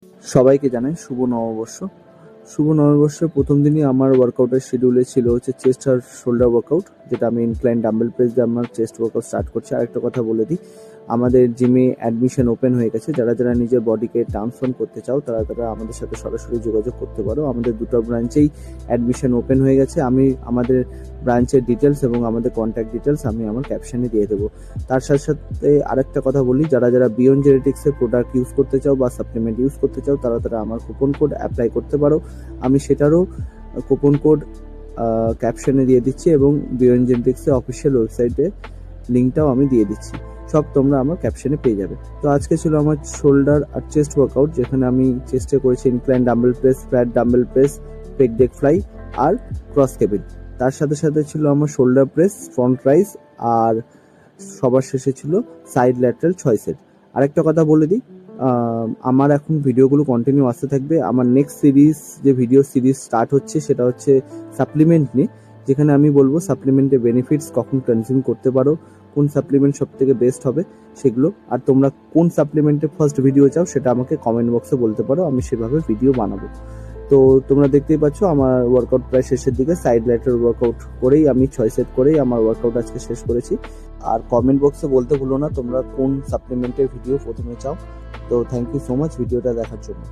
সবাইকে জানাই শুভ নববর্ষ। শুভ নববর্ষের প্রথম দিনই আমার ওয়ার্কআউটের শিডিউলে ছিল হচ্ছে চেস্ট আর শোল্ডার ওয়ার্কআউট, যেটা আমি ইনক্লাইন ডাম্বেল প্রেস দিয়ে আমার চেস্ট ওয়ার্কআউট স্টার্ট করছি। আরেকটা কথা বলে দিই, আমাদের জিমে অ্যাডমিশন ওপেন হয়ে গেছে। যারা যারা নিজের বডিকে ট্রান্সফর্ম করতে চাও তারা তারা আমাদের সাথে সরাসরি যোগাযোগ করতে পারো। আমাদের দুটো ব্রাঞ্চেই অ্যাডমিশন ওপেন হয়ে গেছে। আমি আমাদের ব্রাঞ্চের ডিটেলস এবং আমাদের কন্ট্যাক্ট ডিটেলস আমি আমার ক্যাপশনে দিয়ে দেবো। তার সাথে সাথে আরেকটা কথা বলি, যারা যারা বিয়ন্ড জেনেটিক্সের প্রোডাক্ট ইউজ করতে চাও বা সাপ্লিমেন্ট ইউজ করতে চাও তারা তারা আমার কুপন কোড অ্যাপ্লাই করতে পারো। আমি সেটারও কুপন কোড ক্যাপশনে দিয়ে দিচ্ছি এবং বিয়ন্ড জেনেটিক্সের অফিসিয়াল ওয়েবসাইটে লিঙ্কটাও আমি দিয়ে দিচ্ছি। সব তোমরা আমার ক্যাপশনে পেয়ে যাবে। তো আজকে ছিল আমার শোল্ডার আর চেস্ট ওয়ার্কআউট, যেখানে আমি চেস্টে করেছি incline dumbbell press, flat dumbbell press, পেক ডেক ফ্লাই আর ক্রস কেবিন। তার সাথে সাথে ছিল আমার শোল্ডার প্রেস, ফ্রন্ট রাইজ আর সবার শেষে ছিল সাইড ল্যাটারাল 6 সেট। আরেকটা কথা বলে দিই, আমার এখন ভিডিওগুলো কন্টিনিউ আসতে থাকবে। আমার নেক্সট সিরিজ যে ভিডিও সিরিজ স্টার্ট হচ্ছে সেটা হচ্ছে সাপ্লিমেন্ট নিয়ে, যেখানে আমি বলবো সাপ্লিমেন্টের বেনিফিটস, কখন কনজিউম করতে পারো, কোন সাপ্লিমেন্ট সব থেকে বেস্ট হবে সেগুলো। আর তোমরা কোন সাপ্লিমেন্টের ফার্স্ট ভিডিও চাও সেটা আমাকে কমেন্ট বক্সে বলতে পারো, আমি সেভাবে ভিডিও বানাবো। তো তোমরা দেখতেই পাচ্ছ আমার ওয়ার্কআউট প্রায় শেষের দিকে। সাইড ল্যাটারাল ওয়ার্কআউট করেই আমি 6 সেট করেই আমার ওয়ার্কআউট আজকে শেষ করেছি। আর কমেন্ট বক্সে বলতে ভুলো না তোমরা কোন সাপ্লিমেন্টের ভিডিও প্রথমে চাও। তো থ্যাংক ইউ সো মাচ ভিডিওটা দেখার জন্য।